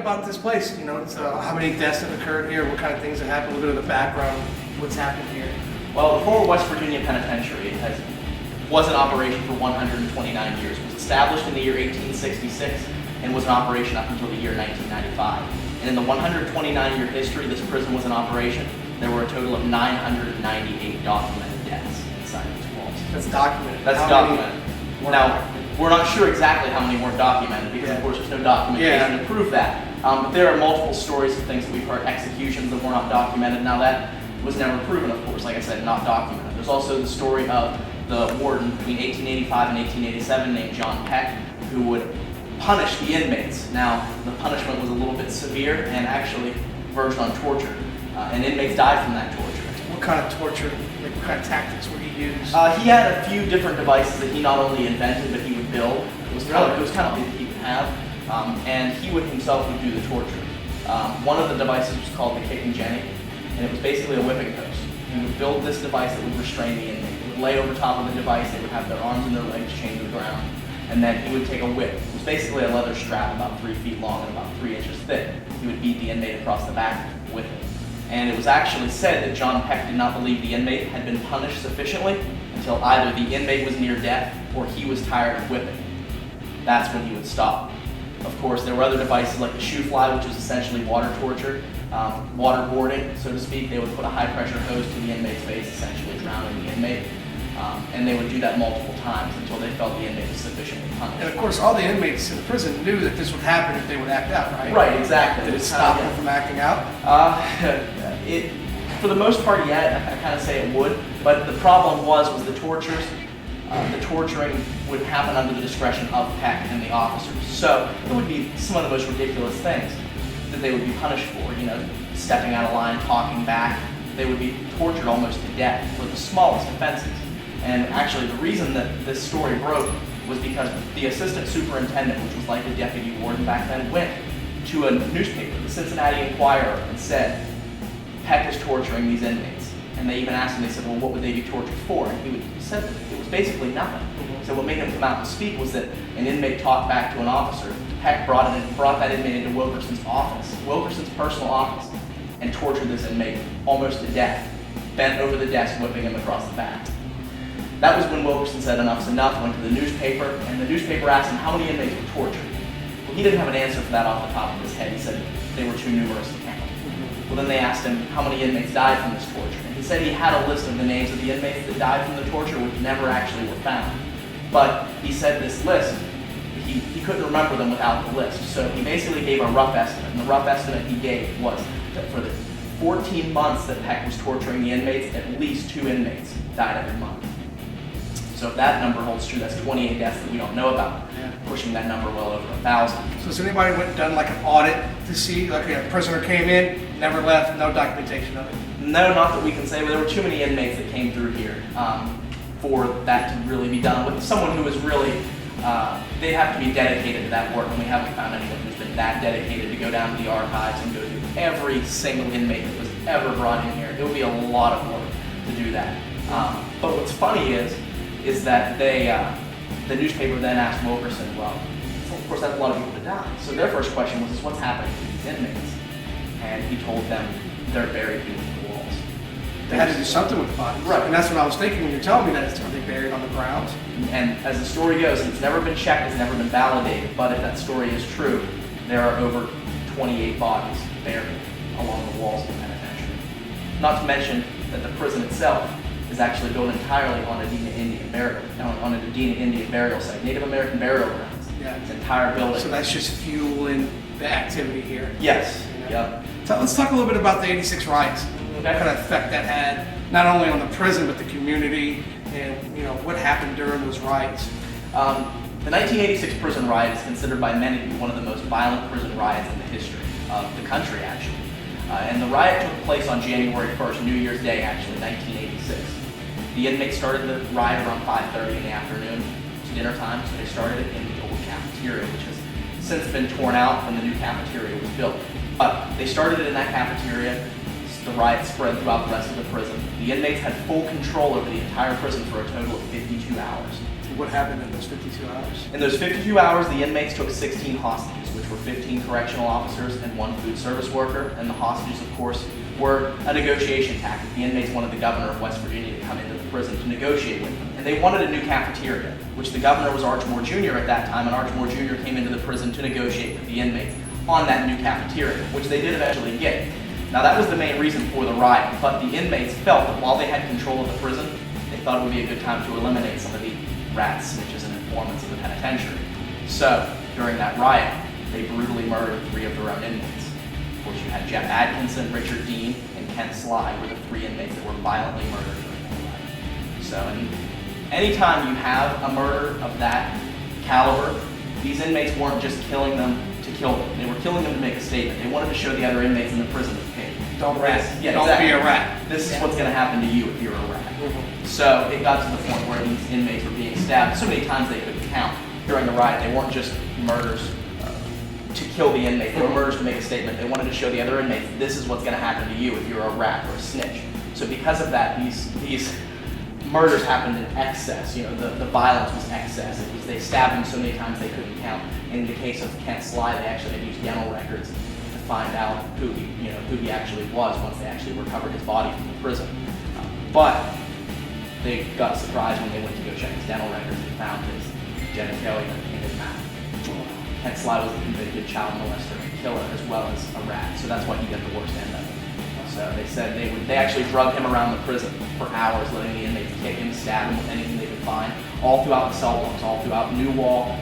about this place? You know, it's, how many deaths have occurred here? What kind of things have happened? A little bit of the background, what's happened here. Well, the former West Virginia Penitentiary was in operation for 129 years. It was established in the year 1866 and was in operation up until the year 1995. And in the 129-year history this prison was in operation, there were a total of 998 documented deaths inside these walls. That's documented. That's documented. Now, we're not sure exactly how many weren't documented because, of course, there's no documentation to prove that. But there are multiple stories of things that we've heard, executions that were not documented. Now, that was never proven, of course, like I said, not documented. There's also the story of the warden between 1885 and 1887 named John Peck, who would punish the inmates. Now, the punishment was a little bit severe and actually verged on torture. And inmates died from that torture. What kind of torture, like what kind of tactics would he use? He had a few different devices that he not only invented, but he would build. It was kind of like he would have. And he himself would do the torture. One of the devices was called the kicking jenny, and it was basically a whipping post. He would build this device that would restrain the inmate. It would lay over top of the device, they would have their arms and their legs chained to the ground, and then he would take a whip. It was basically a leather strap about 3 feet long and about 3 inches thick. He would beat the inmate across the back with it. And it was actually said that John Peck did not believe the inmate had been punished sufficiently until either the inmate was near death or he was tired of whipping. That's when he would stop. Of course, there were other devices like the shoe fly, which was essentially water torture, waterboarding, so to speak. They would put a high-pressure hose to the inmate's face, essentially drowning the inmate. And they would do that multiple times until they felt the inmate was sufficiently punished. And of course, all the inmates in the prison knew that this would happen if they would act out, right? Right, exactly. Did it stop them from acting out? For the most part, yeah, I kind of say it would. But the problem was the tortures. The torturing would happen under the discretion of Peck and the officers. So it would be some of the most ridiculous things that they would be punished for. You know, stepping out of line, talking back. They would be tortured almost to death for the smallest offenses. And actually, the reason that this story broke was because the assistant superintendent, which was like the deputy warden back then, went to a newspaper, the Cincinnati Enquirer, and said, Peck is torturing these inmates. And they even asked him, they said, well, what would they be tortured for? And he said that it was basically nothing. So what made him come out and speak was that an inmate talked back to an officer. Peck brought that inmate into Wilkerson's office, Wilkerson's personal office, and tortured this inmate almost to death, bent over the desk, whipping him across the back. That was when Wilkerson said enough's enough, went to the newspaper, and the newspaper asked him how many inmates were tortured. Well, he didn't have an answer for that off the top of his head. He said they were too numerous to count. Well, then they asked him how many inmates died from this torture. And he said he had a list of the names of the inmates that died from the torture, which never actually were found. But he said this list, he couldn't remember them without the list. So he basically gave a rough estimate. And the rough estimate he gave was that for the 14 months that Peck was torturing the inmates, at least 2 inmates died every month. So if that number holds true, that's 28 deaths that we don't know about, pushing that number well over 1,000. So has anybody went and done like an audit to see, like a prisoner came in, never left, no documentation of it? No, not that we can say, but there were too many inmates that came through here for that to really be done. With someone who was really, they'd have to be dedicated to that work, and we haven't found anyone who's been that dedicated to go down to the archives and go through every single inmate that was ever brought in here. It would be a lot of work to do that. But what's funny is that the newspaper then asked Wilkerson, well, of course that's a lot of people that died. So their first question was, what's happening to these inmates? And he told them they're buried beneath the walls. They had to do something with the bodies. Right. And that's what I was thinking when you're telling me that. Are they buried on the ground? And as the story goes, it's never been checked, it's never been validated, but if that story is true, there are over 28 bodies buried along the walls of the penitentiary. Not to mention that the prison itself is actually built entirely on Adena Indian burial site, Native American burial grounds. Yeah. It's an entire building. So that's just fueling the activity here. Yes. Yeah. So let's talk a little bit about the '86 riots. What kind of effect that had, not only on the prison but the community, and what happened during those riots. The 1986 prison riot is considered by many to be one of the most violent prison riots in the history of the country, actually. And the riot took place on January 1st, New Year's Day, actually, 1986. The inmates started the riot around 5:30 in the afternoon. It was dinner time, so they started it in the old cafeteria, which has since been torn out when the new cafeteria was built. But they started it in that cafeteria. The riot spread throughout the rest of the prison. The inmates had full control over the entire prison for a total of 52 hours. What happened in those 52 hours? In those 52 hours, the inmates took 16 hostages, which were 15 correctional officers and 1 food service worker. And the hostages, of course, were a negotiation tactic. The inmates wanted the governor of West Virginia to come into the prison to negotiate with them. And they wanted a new cafeteria, which the governor was Archmore Jr. at that time, and Archmore Jr. came into the prison to negotiate with the inmates on that new cafeteria, which they did eventually get. Now that was the main reason for the riot, but the inmates felt that while they had control of the prison, they thought it would be a good time to eliminate some of the rats, snitches, and informants of the penitentiary. So, during that riot, they brutally murdered 3 of their own inmates. Of course, you had Jeff Atkinson, Richard Dean, and Ken Sly were the 3 inmates that were violently murdered during the riot. So, anytime you have a murder of that caliber, these inmates weren't just killing them to kill them. They were killing them to make a statement. They wanted to show the other inmates in the prison that, hey, Don't rat. Yeah, Don't exactly. be a rat. This is what's going to happen to you if you're a rat. So it got to the point where these inmates were being stabbed so many times they couldn't count during the riot. They weren't just murders to kill the inmate. They were murders to make a statement. They wanted to show the other inmates, this is what's going to happen to you if you're a rat or a snitch. So because of that, these murders happened in excess. You know, the violence was excess. It was, they stabbed him so many times they couldn't count. In the case of Kent Sly, they actually had used dental records to find out who he actually was once they actually recovered his body from the prison. But they got surprised when they went to go check his dental records and found his genitalia in his mouth. Kent Sly was a convicted child molester and killer as well as a rat, so that's why he got the worst end of it. So they said they actually drugged him around the prison for hours, letting the inmates kick him, stab him with anything they could find, all throughout the cell blocks, all throughout New Wall,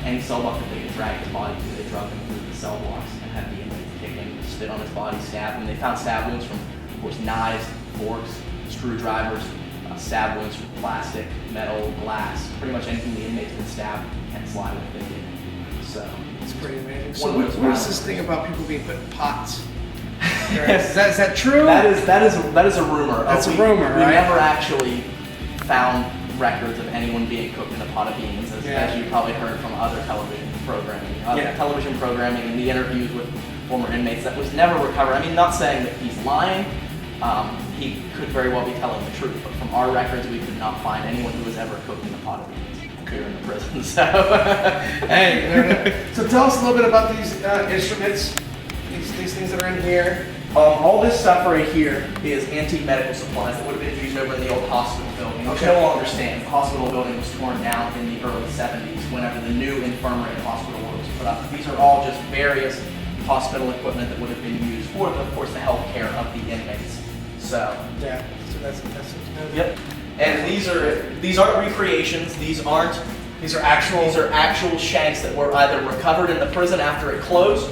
any cell block that they could drag his body to, they drugged him through the cell blocks and had the inmates kick him, spit on his body, stab him. They found stab wounds from, of course, knives, forks, screwdrivers, stab wounds from plastic, metal, glass, pretty much anything the inmates could stab Kent Sly with, they did. So it's pretty amazing. So what is this thing about people being put in pots? Is that true? That is a rumor. That's a rumor, right? We never actually found records of anyone being cooked in a pot of beans, as you probably heard from other television programming. Television programming and the interviews with former inmates, that was never recovered. I mean, not saying that he's lying. He could very well be telling the truth, but from our records, we could not find anyone who was ever cooked in a pot of beans here in the prison. So, hey, so tell us a little bit about these instruments, these things that are in here. All this stuff right here is antique medical supplies that would have been used over in the old hospital building, which no longer stands. The hospital building was torn down in the early 70s whenever the new infirmary and hospital was put up. These are all just various hospital equipment that would have been used for, of course, the health care of the inmates. So yeah, so that's yep. And these aren't recreations. These are actual shanks that were either recovered in the prison after it closed,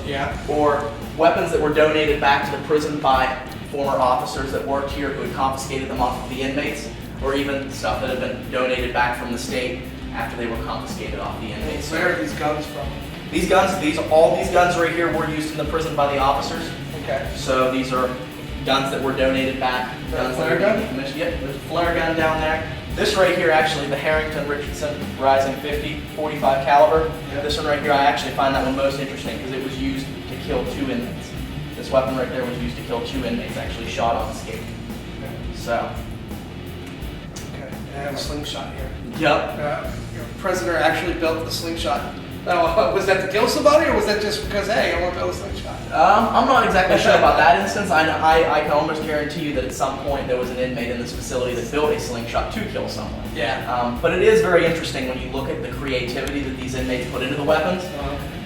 or weapons that were donated back to the prison by former officers that worked here who had confiscated them off of the inmates, or even stuff that had been donated back from the state after they were confiscated off the inmates. Where are these guns from? All these guns right here were used in the prison by the officers. Okay. So these are guns that were donated back. Guns flare gun? Yep, there's a flare gun down there. This right here, actually, the Harrington Richardson Rising 50 45 caliber. Yep. This one right here, I actually find that one most interesting because it was used to kill 2 inmates. This weapon right there was used to kill 2 inmates, actually shot on escape. Okay. So. Okay, I have a slingshot here. Yep. Your prisoner actually built the slingshot. Now, was that to kill somebody, or was that just because, hey, I want to build a slingshot? I'm not exactly sure about that instance. I can almost guarantee you that at some point there was an inmate in this facility that built a slingshot to kill someone. Yeah. But it is very interesting when you look at the creativity that these inmates put into the weapons.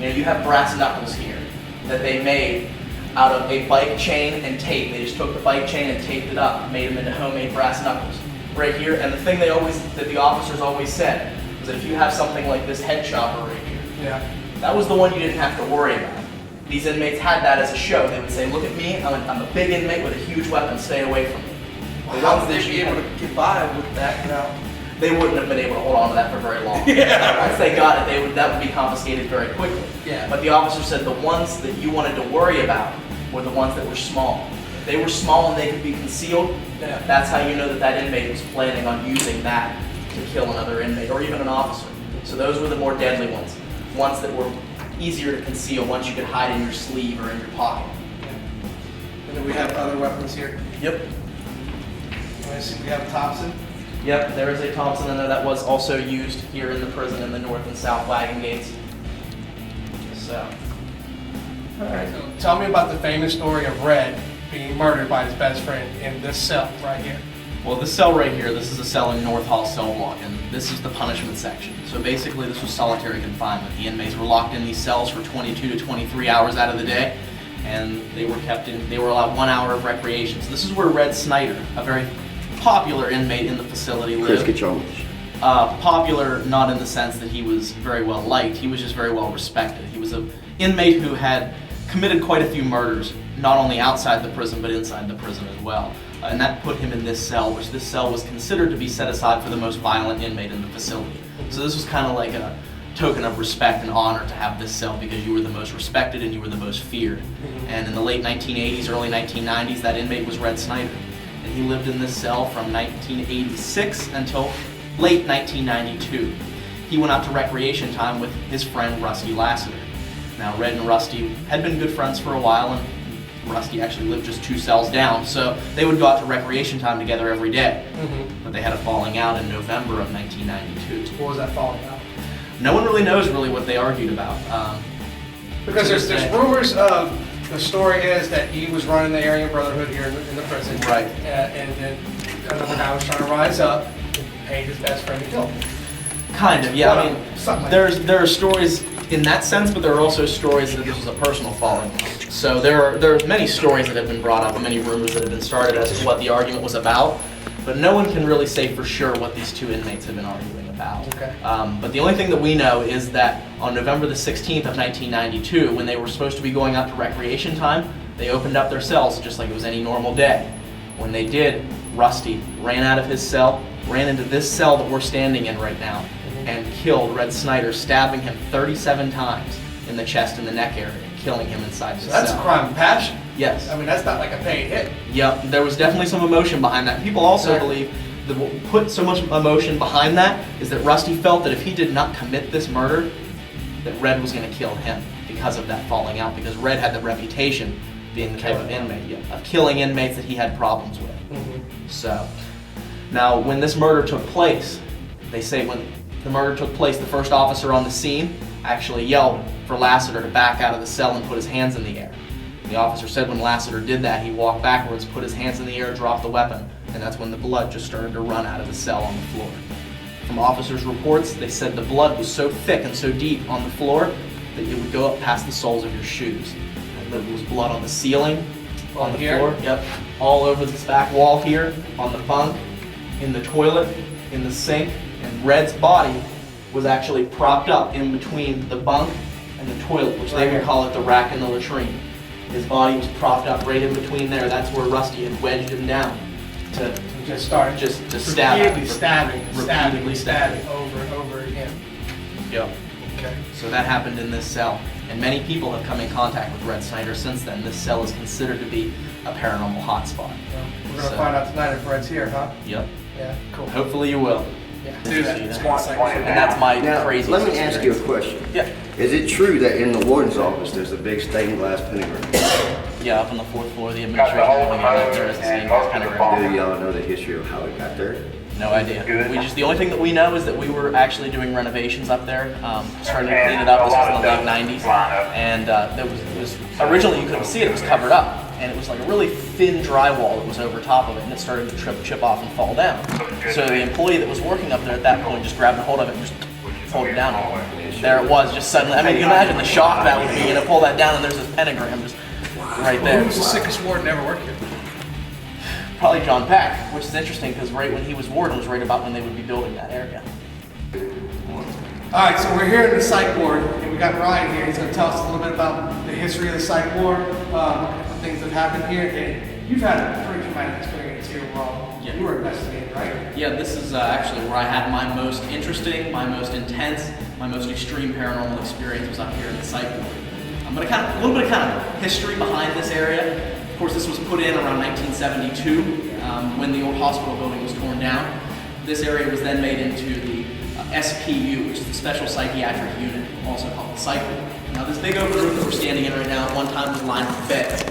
You know, you have brass knuckles here that they made out of a bike chain and tape. They just took the bike chain and taped it up, made them into homemade brass knuckles. Right here, and the thing that the officers always said was that if you have something like this head chopper right here, that was the one you didn't have to worry about. These inmates had that as a show. They would say, look at me, I'm a big inmate with a huge weapon, stay away from me. How would they be able to get by with that, They wouldn't have been able to hold on to that for very long. Once they got it, that would be confiscated very quickly. But the officer said the ones that you wanted to worry about were the ones that were small. If they were small and they could be concealed, that's how you know that that inmate was planning on using that to kill another inmate or even an officer. So those were the more deadly ones. Ones that were easier to conceal, ones you could hide in your sleeve or in your pocket. And then we have other weapons here. Yep. I see we have Thompson. Yep, there is a Thompson in there that was also used here in the prison in the north and south wagon gates. So. All right. So tell me about the famous story of Red being murdered by his best friend in this cell right here. Well, this cell right here, this is a cell in North Hall cell block, and this is the punishment section. So basically, this was solitary confinement. The inmates were locked in these cells for 22 to 23 hours out of the day, and they were allowed 1 hour of recreation. So this is where Red Snyder, a very popular inmate in the facility, lived. Chris, get your own. Popular, not in the sense that he was very well liked, he was just very well respected. He was an inmate who had committed quite a few murders, not only outside the prison, but inside the prison as well. And that put him in this cell, which this cell was considered to be set aside for the most violent inmate in the facility. So this was kind of like a token of respect and honor to have this cell because you were the most respected and you were the most feared. And in the late 1980s, early 1990s, that inmate was Red Snyder. And he lived in this cell from 1986 until late 1992. He went out to recreation time with his friend Rusty Lassiter. Now, Red and Rusty had been good friends for a while, and Rusty actually lived just 2 cells down, so they would go out to recreation time together every day. But they had a falling out in November of 1992. What was that falling out? No one really knows what they argued about. Because there's rumors of, the story is that he was running the Aryan Brotherhood here in the prison. Right. And then another guy was trying to rise up and paid his best friend to kill him. Kind of, yeah. I mean, Something like there are stories in that sense, but there are also stories that this was a personal falling out. So there are many stories that have been brought up and many rumors that have been started as to what the argument was about, but no one can really say for sure what these 2 inmates have been arguing about. Okay. But the only thing that we know is that on November the 16th of 1992, when they were supposed to be going out to recreation time, they opened up their cells just like it was any normal day. When they did, Rusty ran out of his cell, ran into this cell that we're standing in right now, and killed Red Snyder, stabbing him 37 times in the chest and the neck area, killing him inside the So cell. that's a crime of passion. Yes. I mean, that's not like a paid hit. Yep, there was definitely some emotion behind that. People also believe that what put so much emotion behind that is that Rusty felt that if he did not commit this murder, that Red was going to kill him because of that falling out, because Red had the reputation, being the type of inmate, of killing inmates that he had problems with. So, now when this murder took place, they say when the murder took place, the first officer on the scene actually yelled for Lassiter to back out of the cell and put his hands in the air. The officer said when Lassiter did that, he walked backwards, put his hands in the air, dropped the weapon, and that's when the blood just started to run out of the cell on the floor. From officers' reports, they said the blood was so thick and so deep on the floor that it would go up past the soles of your shoes. And there was blood on the ceiling, on the floor, yep, all over this back wall here, on the bunk, in the toilet, in the sink, and Red's body was actually propped up in between the bunk and the toilet, which they would call it the rack and the latrine. His body was propped up right in between there. That's where Rusty had wedged him down to Just start to stab him. repeatedly stabbing over and over again. Yep. Okay. So that happened in this cell. And many people have come in contact with Red Snyder since then. This cell is considered to be a paranormal hotspot. Well, we're going to find out tonight if Red's here, huh? Yep. Yeah, cool. Hopefully you will. Yeah. Do that. See It's that. one And that's my Now, crazy let me ask you a question. Yeah. Is it true that in the warden's office, there's a big stained glass pentagram? Yeah, up on the 4th floor of the administration building, there is a stained glass pentagram. Do y'all know the history of how it got there? No idea. The only thing that we know is that we were actually doing renovations up there, starting to clean it up. This was in the late 90s, and it was originally you couldn't see it; it was covered up, and it was like a really thin drywall that was over top of it, and it started to chip off and fall down. So the employee that was working up there at that point just grabbed a hold of it and just pulled it down. There it was, just suddenly. I mean, you can imagine the shock that would be, pull that down, and there's this pentagram just right there. Who's the sickest warden ever worked here? Probably John Peck, which is interesting because right when he was warden was right about when they would be building that area. All right, so we're here in the psych ward, and we got Ryan here. He's going to tell us a little bit about the history of the psych ward, the things that happened here. And you've had a pretty traumatic experience here while you were investigating, right? Yeah, this is actually where I had my most interesting, my most intense, my most extreme paranormal experience was up here in the psych ward. But a little bit of history behind this area. Of course, this was put in around 1972 when the old hospital building was torn down. This area was then made into the SPU, which is the Special Psychiatric Unit, also called the Psych Ward. Now, this big open room that we're standing in right now at one time was lined with beds.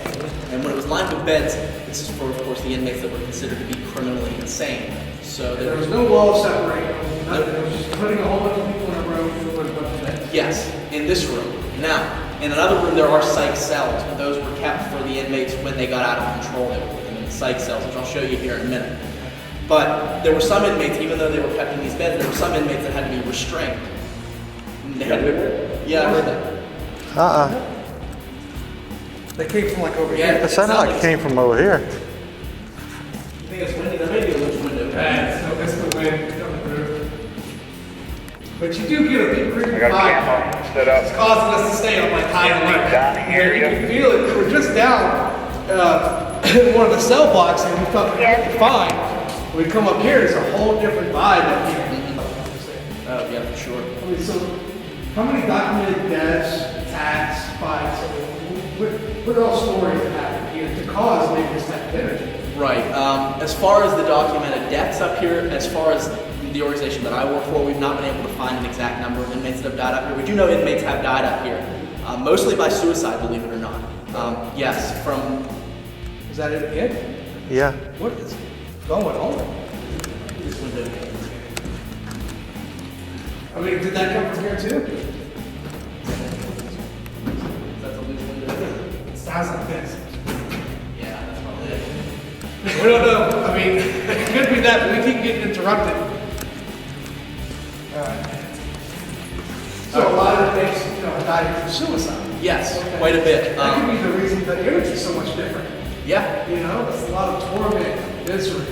And when it was lined with beds, this is for, of course, the inmates that were considered to be criminally insane. So There was no wall separating, nothing. It was just putting a whole bunch of people in a room and putting a bunch of beds. yes, in this room. Now, in another room there are psych cells, but those were kept for the inmates when they got out of control. They were put them in the psych cells, which I'll show you here in a minute. But there were some inmates, even though they were kept in these beds, there were some inmates that had to be restrained. They had to, yeah, I heard that. They came from like over Yeah, here. It sounded like it came from over here. I think it's windy. There may be a loose window. So it's the wind coming through. But you do get a big creepy I got a vibe. camera set up. It's causing us to stay on like high alert. Down here, You yeah. can feel it. We're just down in one of the cell blocks and we felt completely fine. We come up here, it's a whole different vibe up here. Oh, yeah, for sure. I mean, so how many documented deaths, attacks, fights, I mean, what are all stories that happen here to cause maybe this type of energy? Right. As far as the documented deaths up here, as far as the organization that I work for, we've not been able to find an exact number of inmates that have died up here. We do know inmates have died up here, mostly by suicide, believe it or not. Yes, from... Is that it? Yeah. What is going on? this window. I mean, did that come from here too? That's a loose window. It sounds like this. Yeah, that's probably it. We don't know. I mean, it could be that, but we keep getting interrupted. So a lot of the things, died from suicide. Yes, quite a bit. That could be the reason the energy is so much different. Yeah. It's a lot of torment, misery.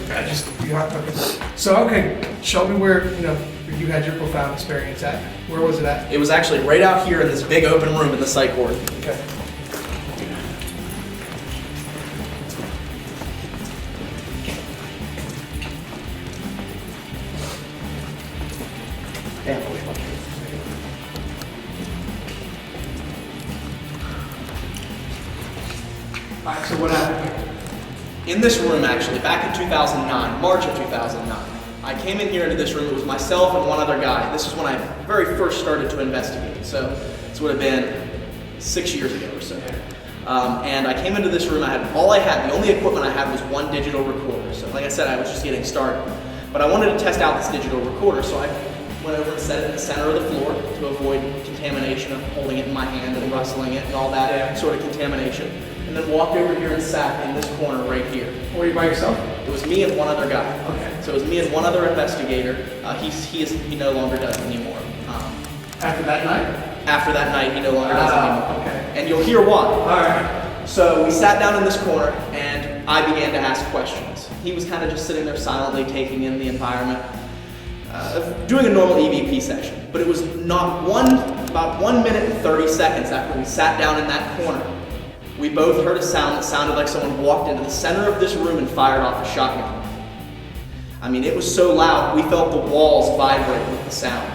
So, okay, show me where, you had your profound experience at. Where was it at? It was actually right out here in this big open room in the psych ward. Okay. All right, so what happened here? In this room, actually, back in 2009, March of 2009, I came in here into this room. It was myself and one other guy. This is when I very first started to investigate. So this would have been 6 years ago or so. And I came into this room. The only equipment I had was one digital recorder. So like I said, I was just getting started. But I wanted to test out this digital recorder, so I went over and set it in the center of the floor to avoid contamination of holding it in my hand and rustling it and all that sort of contamination. And then walked over here and sat in this corner right here. Were you by yourself? It was me and one other guy. Okay. So it was me and one other investigator. He no longer does it anymore. After that night? After that night, he no longer does it anymore. Okay. And you'll hear why. All right. So we sat down in this corner, and I began to ask questions. He was kind of just sitting there silently taking in the environment, doing a normal EVP session. But it was about 1 minute and 30 seconds after we sat down in that corner, we both heard a sound that sounded like someone walked into the center of this room and fired off a shotgun. I mean, it was so loud, we felt the walls vibrate with the sound.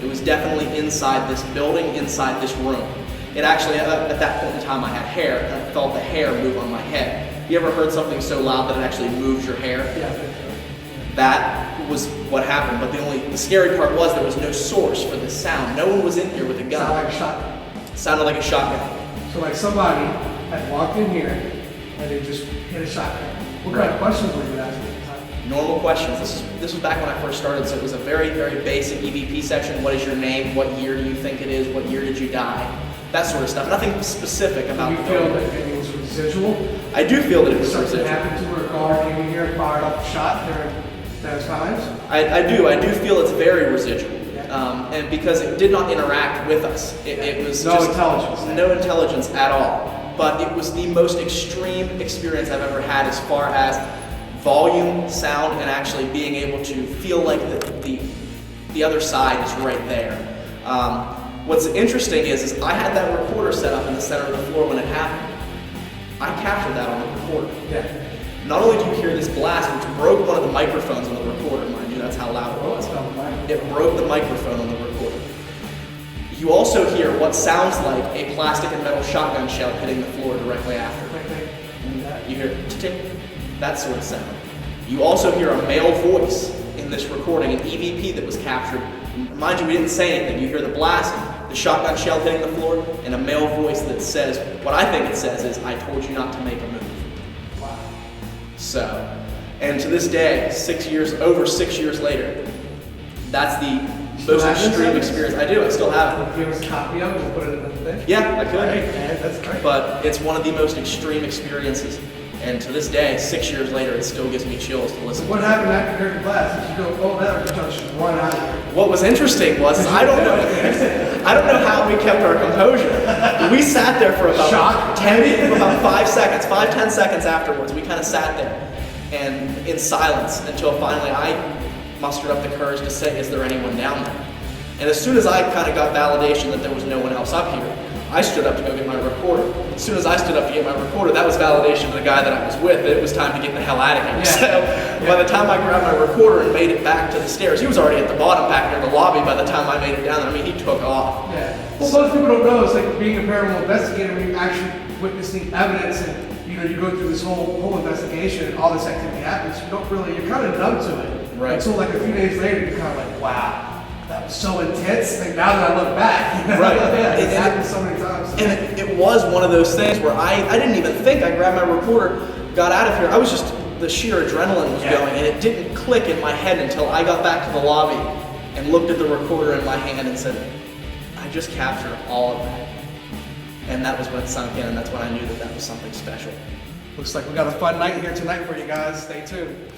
It was definitely inside this building, inside this room. It actually, at that point in time, I had hair, and I felt the hair move on my head. You ever heard something so loud that it actually moves your hair? Yeah. That was what happened, but the scary part was there was no source for this sound. No one was in here with a gun. Sounded like a shotgun. It sounded like a shotgun. So like somebody had walked in here and they just hit a shotgun. What kind of questions were you asking at the time? Normal questions. This was back when I first started, so it was a very, very basic EVP section. What is your name? What year do you think it is? What year did you die? That sort of stuff. Nothing specific about Do you the feel building. that it was residual? I do feel that it was Something residual. happened to where a guard came in here and fired off a shot during those times? I do feel it's very residual. And because it did not interact with us. It was No just intelligence. no intelligence at all. But it was the most extreme experience I've ever had as far as volume, sound, and actually being able to feel like the other side is right there. What's interesting is I had that recorder set up in the center of the floor when it happened. I captured that on the recorder. Yeah. Not only do you hear this blast, which broke one of the microphones on the recorder, mind you, that's how loud it was. It broke the microphone on the recorder. You also hear what sounds like a plastic and metal shotgun shell hitting the floor directly after. You hear tick, that sort of sound. You also hear a male voice in this recording, an EVP that was captured. Mind you, we didn't say anything. You hear the blast, the shotgun shell hitting the floor, and a male voice that says, what I think it says is, "I told you not to make a move." Wow. So, And to this day, over 6 years later, that's the most extreme experience. I do, I still have it. If you give us a copy of it, we'll put it in the thing. Yeah, I could. Great, man, that's great. But it's one of the most extreme experiences. And to this day, 6 years later, it still gives me chills to listen. What happened after curtain class? Did you go, oh, that was just run out of here? What was interesting was, I don't know how we kept our composure. We sat there for about Shock? 5-10 seconds afterwards. We kind of sat there and in silence until finally I mustered up the courage to say, is there anyone down there? And as soon as I kind of got validation that there was no one else up here, I stood up to go get my recorder. As soon as I stood up to get my recorder, that was validation to the guy that I was with that it was time to get the hell out of here. Yeah. So by the time I grabbed my recorder and made it back to the stairs, he was already at the bottom back near the lobby by the time I made it down there. I mean, he took off. Yeah. Well, most people don't know, it's like being a paranormal investigator, when you're actually witnessing evidence and you go through this whole investigation and all this activity happens, you're kind of numb to it. Right. Until like a few days later, you're kind of like, wow, that was so intense. Like now that I look back, Right. Yeah, it's happened so many times. And it was one of those things where I didn't even think. I grabbed my recorder, got out of here. I was just, the sheer adrenaline was going, and it didn't click in my head until I got back to the lobby and looked at the recorder in my hand and said, I just captured all of that. And that was when it sunk in, and that's when I knew that that was something special. Looks like we got a fun night here tonight for you guys. Stay tuned.